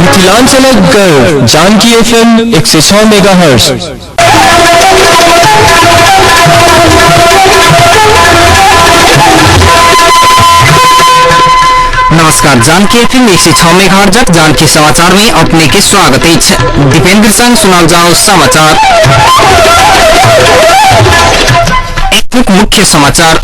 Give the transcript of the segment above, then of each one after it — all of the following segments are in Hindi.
मिथिलांचल गर्व जानकी FM 106 मेगाहर्ट्ज। नमस्कार, जानकी FM 106 मेगाहर्ट्ज जानकी समाचार में अपने के स्वागत है। दीपेंद्र संग सुनाल जाओ समाचार। एक मुख्य समाचार।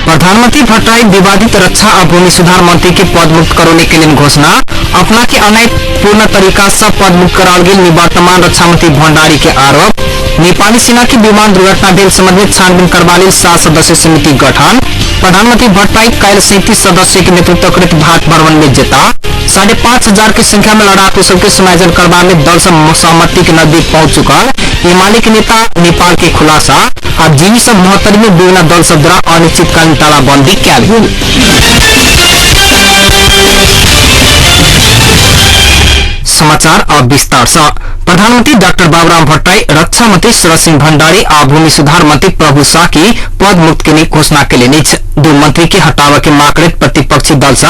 प्रधानमंत्री भट्टराई विवादित रक्षा और भूमि सुधार मंत्री के पद मुक्त करने के लिए घोषणा। अपना के अनैतिकपूर्ण तरीका से पद मुक्त कराल गेल निवर्तमान रक्षा मंत्री भंडारी के आरोप। नेपाली सेना की विमान दुर्घटना भेल संबंध में छानबीन करवा लेल 7 सदस्यीय समिति गठन। प्रधानमंत्री भट्टराई कल 37 सदस्य के नेतृत्व कृत भाट भवन में जेता। 5,500 की संख्या में लड़ाकू सबके समायोजन करवा में दल सहमति के नजदीक पहुंच चुकल। एमाले के नेता नेपाल के खुलासा। अब जीवी सब महोत्तरी में विभिन्न दल सब द्वारा अनिश्चितकालीन तालाबंदी क्या गेल। समाचार अब विस्तार से। प्रधानमंत्री डॉक्टर बाबूराम भट्टराई, रक्षा मंत्री शरद सिंह भंडारी और भूमि सुधार मंत्री प्रभु शाह की पद मुक्त के घोषणा के लिए दो मंत्री के हटावे के मांग करते प्रतिपक्षी दल से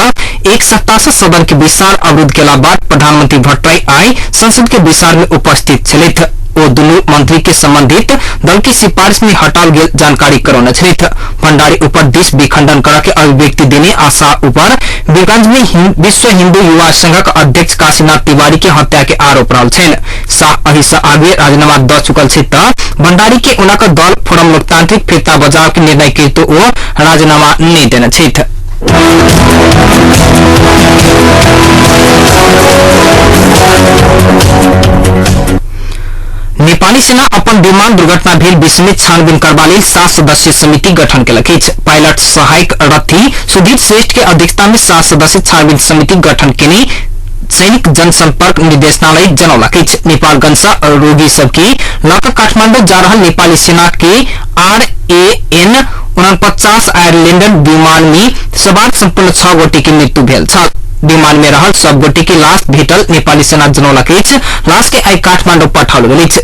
एक सप्ताह से सदन के विशाल अवरुद्ध के बाद प्रधानमंत्री भट्टराई आई संसद के विशाल में उपस्थित छलिथ। वो दोनों मंत्री के संबंधित दल की सिफारिश में हटाल गेल जानकारी करौने छलिथ। भंडारी ऊपर देश विखंडन कर के अभिव्यक्ति देने आशा ऊपर वीरगंज में विश्व हिंदू युवा संघ का अध्यक्ष काशीनाथ तिवारी के हत्या के आरोप रहल छेन। शाह अही से आगे राजीनामा द चुकल छे त भंडारी के उनका दल फोरम लोकतांत्रिक फिरता बचाव के निर्णय के तो वो राजीनामा नहीं देना छे। नेपाली सेना अपन विमान दुर्घटना भेल विषय में छानबीन करवा लेल 7 सदस्यीय समिति गठन केलक अछि। पायलट सहायक रथी सुधीर श्रेष्ठ के अध्यक्षता में 7 सदस्यीय छानबीन समिति गठन केने सैनिक जनसंपर्क निर्देशनालय जनौलक अछि। नेपालगंज से रोगी सबकी लक काठमांडू जा रहल नेपाली सेना के RAN 49 आयरलैंडर विमान में सवार संपूर्ण 6 गोटे की मृत्यु भेल छल। विमान में रहल सब गोटे की लाश भेटल नेपाली सेना जनौलक अछि। लाश के आई काठमांडू पठाओल गेल अछि।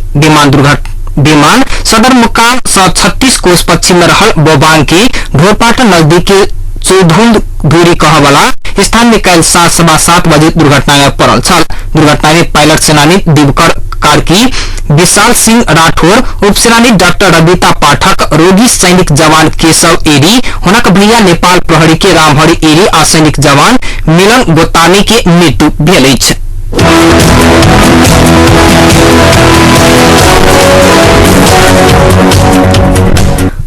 विमान सदर मुकाम 36 कोस पश्चिम में रहल बोबांग के ढोरपाटा नजदीक के चौधुंद दूरी कह वाला स्थान में कल 7:15 बजे दुर्घटना में पड़ल छल। दुर्घटना में पायलट सेनानी दिवकर कार्की, विशाल सिंह राठौर, उपसेनानी डॉक्टर रविता पाठक, रोगी सैनिक जवान केशव एरी, हुनक भैया नेपाल प्रहरी के रामहरि एरी आ सैनिक जवान मिलन गोतानी के मृत्यु भेल अछि।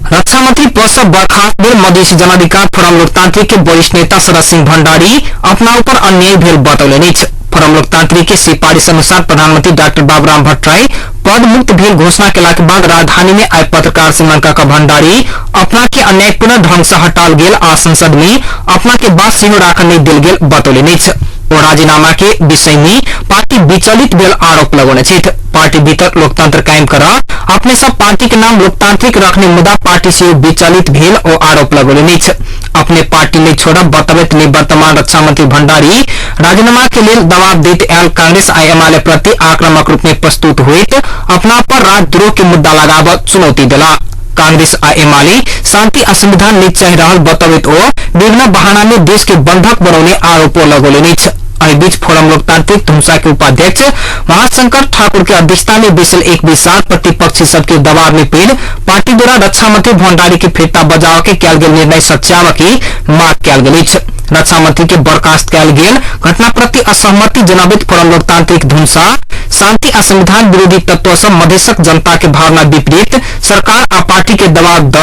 रक्षा मंत्री पद से बर्खास्त भेल मधेसी जनाधिकार फोरम लोकतांत्रिक के वरिष्ठ नेता शरद सिंह भंडारी अपना ऊपर अन्याय भेल बतौलनि अछि। फोरम लोकतांत्रिक के सिफारिश अनुसार प्रधानमंत्री डॉक्टर बाबूराम भट्टराई पद मुक्त भेल घोषणा के बाद राजधानी में आए पत्रकार सम्मेलन का भंडारी अपना के अन्यायपूर्ण ढंग से हटाल गेल आ संसद में अपना के बात सेहो राख नहीं दिल गेल बतौलनि अछि। और राजीनामा के विषय में पार्टी विचलित भेल आरोप लगौने छथि। पार्टी भीतर लोकतंत्र कायम कर अपने सब पार्टी के नाम लोकतांत्रिक रखने मुद्दा पार्टी से विचलित भेल और आरोप लगौने अछि। अपने पार्टी नहीं छोड़ब बतबैत निवर्तमान रक्षा मंत्री भंडारी राजीनामा के लिए दबाव देते आयल कांग्रेस आ एमाले प्रति आक्रामक रूप में प्रस्तुत हुए अपना पर राजद्रोह के मुद्दा लगाव चुनौती दिला। कांग्रेस आ एमाले शांति आ संविधान नहीं चाह रहल बतबैत ओ विभिन्न बहाना में देश के बंधक बनौने आरोप लगौने अछि। एहि बीच फोरम लोकतांत्रिक धुमसा के उपाध्यक्ष महाशंकर ठाकुर के अध्यक्षता में बैसल एक विशाल प्रतिपक्षी सबके दबाव में पीड़ पार्टी द्वारा रक्षा मंत्री भंडारी के फिरता बजाव के कयल गेल निर्णय सच्याव की मांग कयल गेल अछि। रक्षा मंत्री के बर्खास्त कयल गेल घटना प्रति असहमति जनाबित फोरम लोकतांत्रिक धुमसा शांति आ संविधान विरोधी तत्व से मधेशक जनता के भावना विपरीत सरकार आ पार्टी के दबाव द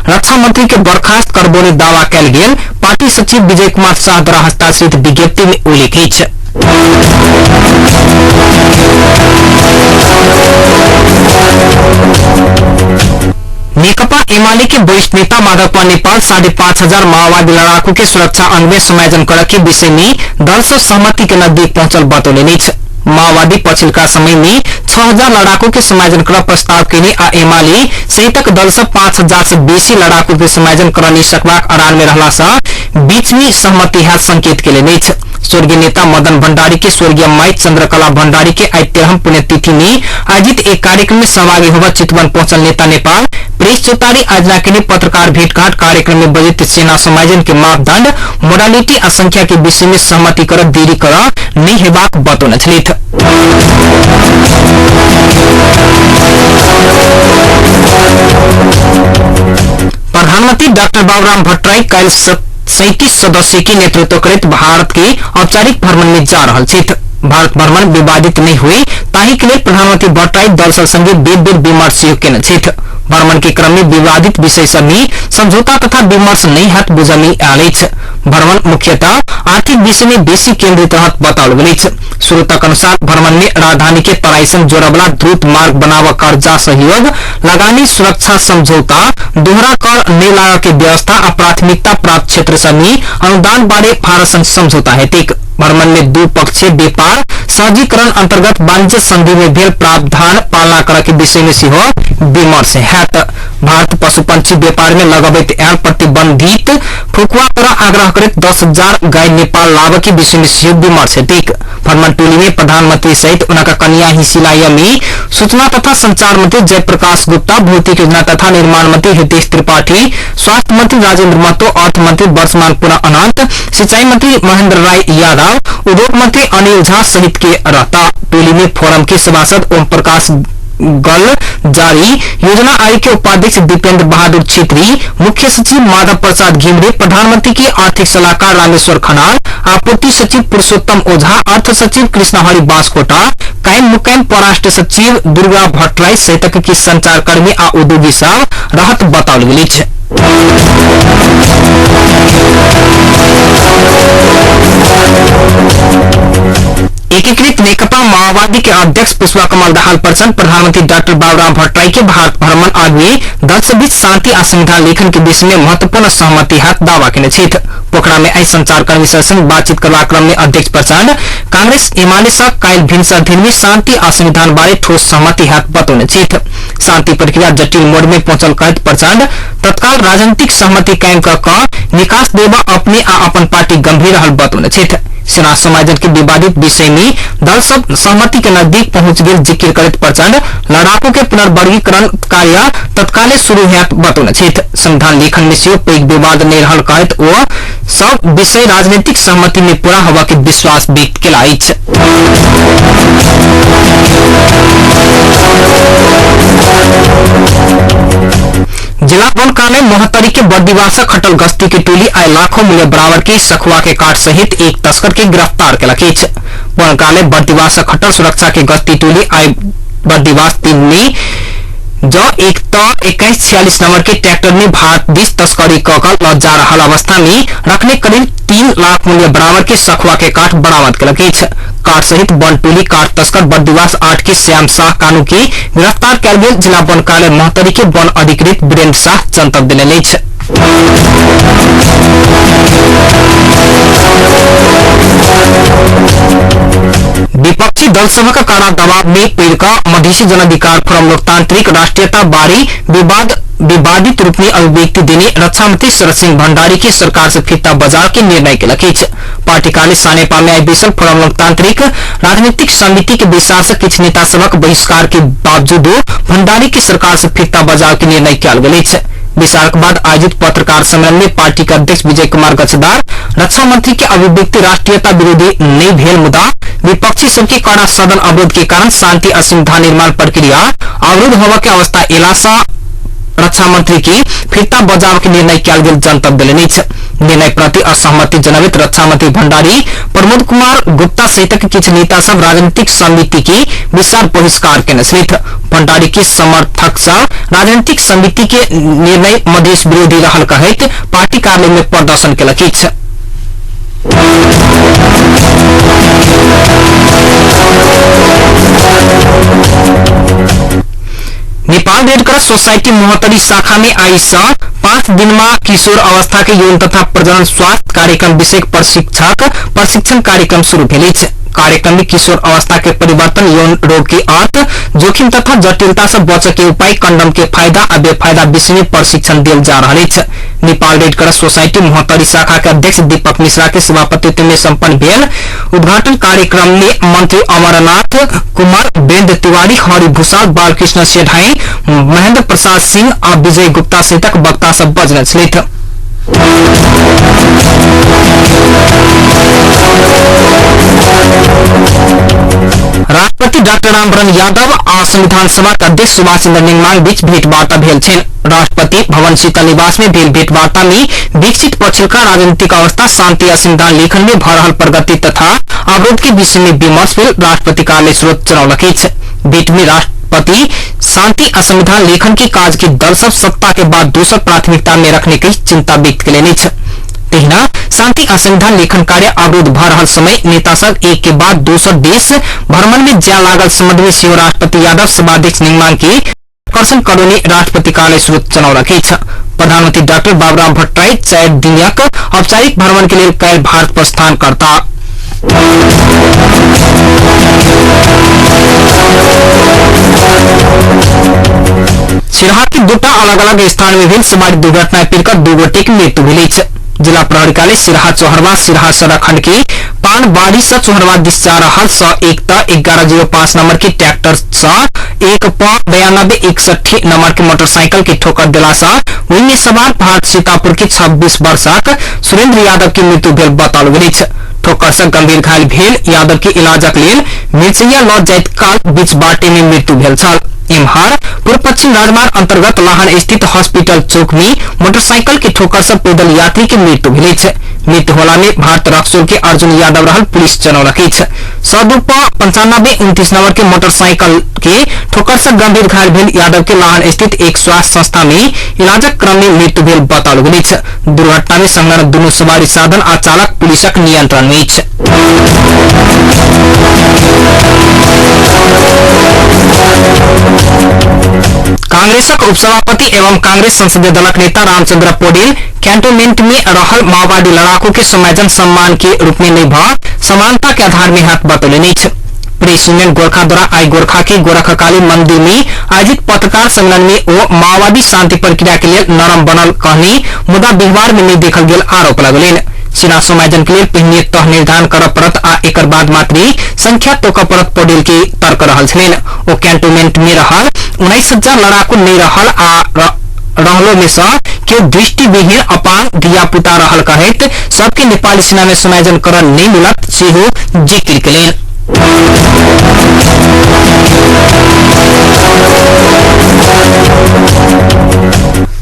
रक्षा मंत्री के बर्खास्त करबोने दावा कयल गेल पार्टी सचिव विजय कुमार शाह द्वारा हस्ताक्षरित विज्ञप्ति में उल्लेख अछि। नेकपा एमाले के वरिष्ठ नेता माधव नेपाल 5,500 माओवादी लड़ाकू के सुरक्षा अंग में समायोजन करे के विषय में दल से सहमति के नजदीक पहुंचल बतौले माओवादी पछिल्का समय में 6,000 लड़ाकू के समायोजन कर प्रस्ताव केने आ एमाले संयुक्त दल से 5,000 से बेसी लड़ाकू के समायोजन करने सकबाक अड़ान में रहला से बीच में सहमति है संकेत के लिए स्वर्गीय नेता मदन भण्डारी के स्वर्गीय माई चंद्रकला भण्डारी के आज 13 पुण्यतिथि में आयोजित एक कार्यक्रम में सहभागी होगा चितवन पहुंचल नेता नेपाल प्रेस चौतारी आयोजना के लिए पत्रकार भेंटघाट कार्यक्रम में बजट सेना समायोजन के मापदंड मोडालिटी आ संख्या के विषय में सहमति कर देरी कर नहीं हेबाक बतौने छलिथ। प्रधानमंत्री डॉक्टर बाबूराम भट्टराई कल 37 सदस्य के नेतृत्व करित भारत के औपचारिक भ्रमण में जा रहा भारत भ्रमण विवादित नहीं हुए ताही के लिए प्रधानमंत्री भट्टराई दल संगे बेद विमर्श केने भ्रमण के क्रम में विवादित विषय सब में समझौता तथा विमर्श नहीं हाथ बुझमी आले भ्रमण मुख्यतः आर्थिक विषय में बेसी केंद्रित रहत बताओल गई स्रोतक अनुसार भ्रमण में राजधानी के तराईसन जोड़वला द्रुत मार्ग बनाव कर्जा सहयोग लगानी सुरक्षा समझौता दोहरा कर नहीं लागा के व्यवस्था और प्राथमिकता प्राप्त क्षेत्र सब में अनुदान बारे भारत समझौता है भ्रमण में द्विपक्षीय व्यापार सहजीकरण अंतर्गत वाणिज्य संधि में भेल प्रावधान पालना करे के विषय में सिहो विमर्श है भारत पशु पंछी व्यापार में लगाबैत आयल प्रतिबंधित फुकुआ पर आग्रह करित 10,000 गाय नेपाल लाभ के विषय में सिहो विमर्श है भ्रमण टोली में प्रधानमंत्री सहित उनका कन्या हिसिला यमी सूचना तथा संचार मंत्री जयप्रकाश गुप्ता भौतिक योजना तथा निर्माण मंत्री हितेश त्रिपाठी स्वास्थ्य मंत्री राजेंद्र महतो अर्थ मंत्री वर्षमान पुनः अनंत सिंचाई मंत्री महेंद्र राय यादव उद्योग मंत्री अनिल झा सहित के रहता टोली में फोरम के सभासद ओम प्रकाश गल जारी योजना आयोग के उपाध्यक्ष दीपेंद्र बहादुर छेत्री मुख्य सचिव माधव प्रसाद घिमरे प्रधानमंत्री के आर्थिक सलाहकार रामेश्वर खनाल आपूर्ति सचिव पुरुषोत्तम ओझा अर्थ सचिव कृष्णहरि बांसकोटा कायम मुकायम परराष्ट्र सचिव दुर्गा भट्टराई सहित के संचारकर्मी आ उद्योगी सब रहत बताओल गेल एकीकृत नेकपा माओवादी के अध्यक्ष पुष्पा कमल दाहाल प्रचंड प्रधानमंत्री डॉक्टर बाबूराम भट्टराई के भारत भ्रमण आगे दल से बीच शांति आ संविधान लेखन के विषय में महत्वपूर्ण सहमति हाथ दावा केने पोखरा में आई संचारकर्मी संग बातचीत करवा क्रम में अध्यक्ष प्रचंड कांग्रेस एमाले सह कायल भिनसर दिन में शांति आ संविधान बारे ठोस सहमति हाथ बतौने शांति प्रक्रिया जटिल मोड़ में पहुंचल कहत प्रचंड तत्काल राजनीतिक सहमति कायम कर निकास देवा अपने आ अपन पार्टी गंभीर रहल बतौने सेना समायोजन के विवादित विषय में दल सब सहमति के नजदीक पहुंच गए जिक्र करित प्रचंड लड़ाकू के पुनर्वर्गीकरण कार्य तत्काले शुरू है बतौने संविधान लेखन में से पैघ विवाद नहीं रहल कहत वो सब विषय राजनीतिक सहमति में पूरा हवा के विश्वास व्यक्त किया जिला वन कार्यालय मोहतरी के बर्दिवासा खटल गश्ती की टोली आय लाखों मूल्य बराबर के सखुआ के काट सहित एक तस्कर के गिरफ्तार के वन कार्यालय बर्दिवासा खटल सुरक्षा के गश्ती टोली आय बर्दिवास 3 में जो 2146 नंबर के ट्रैक्टर में भारत देश तस्करी कर लौट जा रहा अवस्था में रखने करीब 3 लाख मूल्य बराबर के सखुआ के काठ बरामद कर काठ सहित वन टोली काठ तस्कर बर्दिवास 8 के श्याम शाह कानू के गिरफ्तार कर गेल जिला वन कार्यालय मोहतरी के वन अधिकृत वीरेंद्र शाह जनतब दिले विपक्षी दल सभा का कड़ा दबाव में पीड़का मधेसी जन अधिकार फोरम लोकतांत्रिक राष्ट्रीयता बारे विवादित रूप में अभिव्यक्ति देने रक्षा मंत्री शरद सिंह भंडारी की सरकार से फिरता बजाव के निर्णय के लखीच पार्टी कार्यालय सानेपा में आयोजित फोरम लोकतांत्रिक राजनीतिक समिति के विशाल कुछ नेता सभा बहिष्कार के बावजूद भंडारी की सरकार से फिरता बजाव के निर्णय किया गया विशाल के बाद आयोजित पत्रकार सम्मेलन में पार्टी के अध्यक्ष विजय कुमार गच्छदार रक्षा मंत्री के अभिव्यक्ति राष्ट्रीयता विरोधी नहीं भेल मुद्दा विपक्षी सबके कड़ा सदन अवरोध के कारण शांति और संविधान निर्माण प्रक्रिया अवरुद्ध होने की अवस्था एलासा रक्षा मंत्री की फिरता बजाव के निर्णय किया गया जनतब दिले निर्णय प्रति असहमति जनावित रक्षा मंत्री भंडारी प्रमोद कुमार गुप्ता सहित कुछ नेता सब राजनीतिक समिति की विशाल बहिष्कार के सहित भंडारी के समर्थक सब राजनीतिक समिति के निर्णय मधेश विरोधी रहल कहत पार्टी कार्यालय में प्रदर्शन के लखीच Nepal Nepal red cross society Mahottari शाखा में आइस 5 दिन में किशोर अवस्था के यौन तथा प्रजनन स्वास्थ्य कार्यक्रम विषयक प्रशिक्षण कार्यक्रम शुरू भेल अछि। कार्यक्रम में किशोर अवस्था के परिवर्तन, यौन रोग के अर्थ, जोखिम तथा जटिलता से बचे के उपाय, कंडम के फायदा आ बेफायदा विषय में प्रशिक्षण दिल जा रहा है। Nepal red cross society Mahottari शाखा के अध्यक्ष दीपक मिश्रा के सभापतित्व में संपन्न भेल उद्घाटन कार्यक्रम में मंत्री अमरनाथ कुमार, वीरेंद्र तिवारी, हरि भूषाल, बालकृष्ण सेठाई, महेंद्र प्रसाद सिंह और विजय गुप्ता सहित वक्ता सब बजने छलथि। राष्ट्रपति डाक्टर रामवरण यादव आ संविधान सभा के अध्यक्ष सुभाष चंद्र नेंगमांग बीच भेंटवार्ता भेल छन्। राष्ट्रपति भवन शीतल निवास में भेल भेंटवार्ता में विकसित पछिल्का राजनीतिक अवस्था, शांति आ संविधान लेखन में भ रहल प्रगति तथा अवरोध के विषय में विमर्श भेल। राष्ट्रपति कार्यालय स्रोत जनौलक अछि। भेंट में राष्ट्रपति शांति आ संविधान लेखन के काज के दल सब सत्ता के बाद दोसर प्राथमिकता में रखने की चिंता व्यक्त कयलनि अछि। तहिना शांति आ संविधान लेखन कार्य अवरोध भ रहल समय नेता सब एक के बाद दोसर देश भ्रमण में जाय लागल संबंध में सेहो राष्ट्रपति यादव सभाध्यक्ष नेंगमांग के आकर्षण करौनी राष्ट्रपति कार्यालय स्रोत जनौलक अछि। प्रधानमंत्री डॉक्टर बाबूराम भट्टराई 4 दिनक औपचारिक भ्रमण के लिए काल्हि भारत प्रस्थान करता। सिराहा के दूटा अलग अलग स्थान में भेल सवारी दुर्घटना पीड़ित 2 गोटे की मृत्यु भेल अछि। जिला प्रहरी कार्यालय सिराहा चौहरवा सिराहा सड़क खंड के पानबाड़ी से चौहरवा दिस जा रहल 1105 नंबर के ट्रैक्टर से 19261 नंबर के मोटरसाइकिल के ठोकर दिला से वही में सवार भारत सीतापुर के 26 वर्षक सुरेंद्र यादव की मृत्यु भेल बताओल गेल अछि। ठोकर से गंभीर घायल भेल यादव के इलाजक लेल मिर्चैया लऽ जाइत काल बीच बाटे में मृत्यु भेल छल। इम्हर पूर्व पश्चिम राजमार्ग अंतर्गत लाहन स्थित हॉस्पिटल चौक में मोटरसाइकिल के ठोकर से पैदल यात्री की मृत्यु भेल अछि। मृत्यु होला में भारत रक्सौल के अर्जुन यादव रहल पुलिस जनौलक अछि। 195 नंबर के मोटरसाइकिल के ठोकर से गंभीर घायल भेल यादव के लाहन स्थित एक स्वास्थ्य संस्था में इलाजक क्रम में मृत्यु भेल बताओल गेल अछि। दुर्घटना में संलग्न दुनू सवारी साधन आ चालक पुलिसक नियंत्रण में अछि। कांग्रेसक उपसभापति एवं कांग्रेस संसदीय दलक नेता रामचंद्र पौडेल कैंटोनमेंट में रहल माओवादी लड़ाकू के समायोजन सम्मान के रूप में नहीं भ समानता के आधार में हाथ बतौलनि अछि। प्रेस यूनियन गोरखा द्वारा आई गोरखा के गोरखकाली मंदिर में आयोजित पत्रकार सम्मेलन में वो माओवादी शांति प्रक्रिया के लिए नरम बनल कहनी मुदा व्यवहार में नहीं देखल गेल आरोप लगलनि। सेना समायोजन के लिए पहिने तह निर्धारण कर पड़त आ एकर बाद मात्र संख्या तोक पड़त पौडेल के तर्क रहल छलनि। वो कैंटोनमेंट में रहल 19,000 लड़ाकू नहीं रहल आ रहलो में से केओ दृष्टिविहीन अपांग धिया पुता रहल कहैत सबके नेपाली सेना में समायोजन कर नहीं मिलत सेहो जिक्र कयलनि।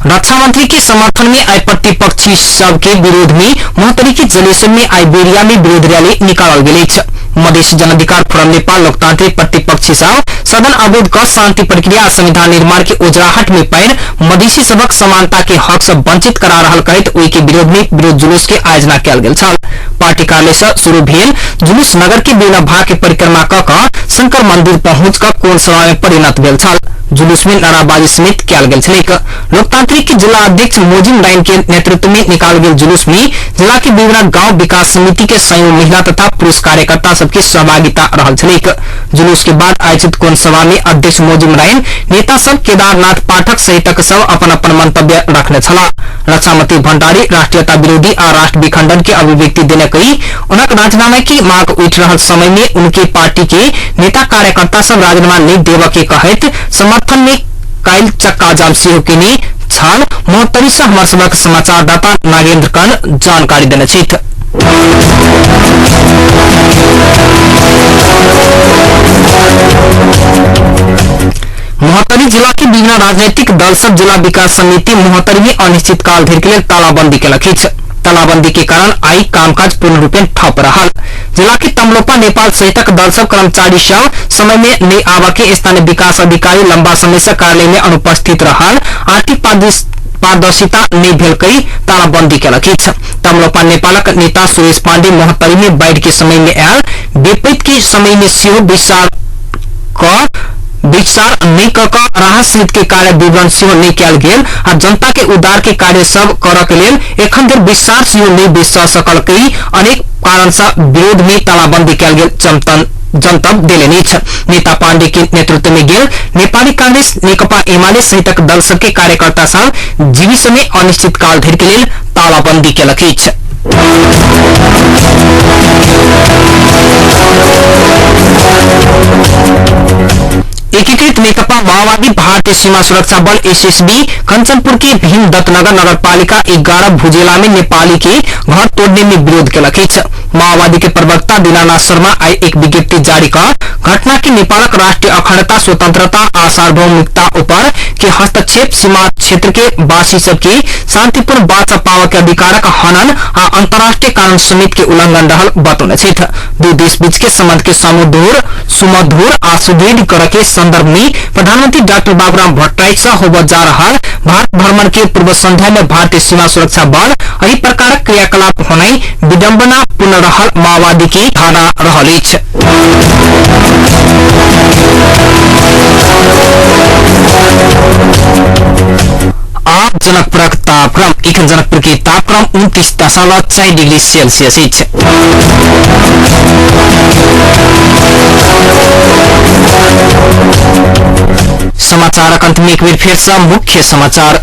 रक्षा मंत्री के समर्थन में आई प्रतिपक्षी सब के विरोध में मोहतरी के जलेसर में आइबेरिया में विरोध रैली निकालल गेल अछि। मधेसी जन अधिकार फोरम नेपाल लोकतांत्रिक प्रतिपक्षी सब सदन अवरोध कर शांति प्रक्रिया संविधान निर्माण के ओजराहट में पैर मधेसी सबक समानता के हक से वंचित करा रहल कहैत ओहि के विरोध में विरोध जुलूस के आयोजना कयल गेल छल। पार्टी कार्यालय से शुरू भेल जुलूस नगर के विभिन्न भाग के परिक्रमा क शंकर मंदिर पहुंच कर कोल सभा में परिणत भेल छल। जुलूस में नाराबाजी समेत कयल गेल छलैक। लोकतांत्रिक के जिला अध्यक्ष मोजिम राइन के नेतृत्व में निकाल गेल जुलूस में जिला के विभिन्न गांव विकास समिति के संयोग महिला तथा पुरुष कार्यकर्ता सबके सहभागिता रहल छलैक। जुलूस के बाद आयोजित कोन सभा में अध्यक्ष मोजिम राइन नेता सब केदारनाथ पाठक सहित सब अपन अपन मंतव्य रखने छला। रक्षा मंत्री भंडारी राष्ट्रीयता विरोधी और राष्ट्र विखंडन के अभिव्यक्ति देने कई उनक राजीनामा की मांग उठ रहल समय में उनके पार्टी के नेता कार्यकर्ता सब राजीनामा नहीं देव के कहैत समर्थन में कायल चक्का जाम सेहो केने छल। मोहतरी से हमार सबक समाचारदाता नागेंद्र कन जानकारी देने छथि। मोहतरी जिला के विभिन्न राजनीतिक दल सब जिला विकास समिति मोहतरी में अनिश्चित काल धरि के लिए तालाबंदी केलक अछि। तालाबंदी के कारण आई कामकाज पूर्ण रूपेण ठप रहल। जिला के तमलोपा नेपाल सहितक दल सब कर्मचारी सब समय में नहीं आवा के स्थानीय विकास अधिकारी लंबा समय से कार्यालय में अनुपस्थित रहल। आर्थिक पारदर्शिता नहीं भेल कई तालाबंदी केलक अछि। तमलोपा नेपालक नेता सुरेश पांडे मोहतरी में बाढ़ के समय में आयल विपरीत के समय में सेहो विचार नहीं कक राहत सहित के कार्य विवरण सेहो नहीं कयल गेल आ जनता के उद्धार के कार्य सब करऽ के लेल एखन धरि विचार सेहो नहीं बेच सकल कई अनेक कारण से विरोध में तालाबंदी कयल गेल जनतब देलनि नेता पांडे के नेतृत्व में गेल नेपाली कांग्रेस नेकपा एमाले सहितक दल सबके कार्यकर्ता सब जीविस में अनिश्चित काल धरि के लेल तालाबंदी केलक अछि। एकीकृत नेकपा माओवादी भारतीय सीमा सुरक्षा बल एसएसबी कंचनपुर के भीम दत्तनगर नगरपालिका 11 भुजेला में नेपाली के घर तोड़ने में विरोध केलक अछि। माओवादी के प्रवक्ता दीनानाथ शर्मा आई एक विज्ञप्ति जारी कर घटना के नेपालक राष्ट्रीय अखंडता स्वतंत्रता आ सार्वभौमिकता ऊपर के हस्तक्षेप सीमा क्षेत्र के वासी सबके शांतिपूर्ण बाचा पाव के अधिकारक हनन आ अंतर्राष्ट्रीय कानून समेत के उल्लंघन रहल बतौने छथि। दू देश बीच के संबंध के सुमधुर आ सुदृढ़ करे के संदर्भ में प्रधानमंत्री डॉक्टर बाबूराम भट्टराई से होबत जा रहा भारत भ्रमण के पूर्व संध्या में भारतीय सीमा सुरक्षा बल एही प्रकार क्रियाकलाप होने विडंबना पूर्ण रहल माओवादी की धारणा रहल अछि। आप जनकपुरक तापक्रम एखन जनकपुर के तापक्रम 29.4 डिग्री सेल्सियस अछि। समाचार अंत में एक बार फिर से मुख्य समाचार।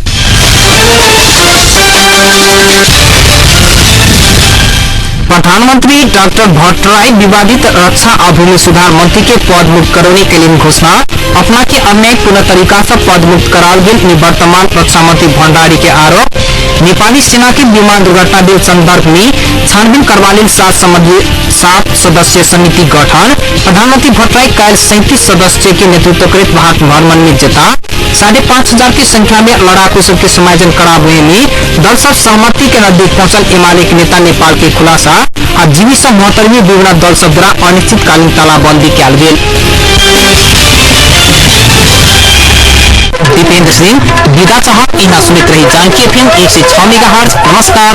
प्रधानमंत्री डॉक्टर भट्टराई विवादित रक्षा और भूमि सुधार मंत्री के पद मुक्त कराने के लिए घोषणा अपना के अन्याय पूर्ण तरीका से पद मुक्त कराल गेल निवर्तमान रक्षा मंत्री भंडारी के आरोप। नेपाली सेना के विमान दुर्घटना के संदर्भ में छानबीन करवा लेल 7 सदस्यीय समिति गठन। प्रधानमंत्री भट्टराई कल 37 सदस्य के नेतृत्व करते भारत भ्रमण में जेता 5,500 की संख्या में लड़ाकू सबके समायोजन करावे में दल सब सहमति के नजदीक पहुंचल। एमाले के नेता नेपाल के खुलासा आ जीवी से 72वीं विवरण दल सब द्वारा अनिश्चितकालीन तालाबंदी कयल गेल। दीपेंद्र सिंह विदा चाह इना सुनित रही जानकी एफएम 106 मेगाहर्ट्ज। नमस्कार।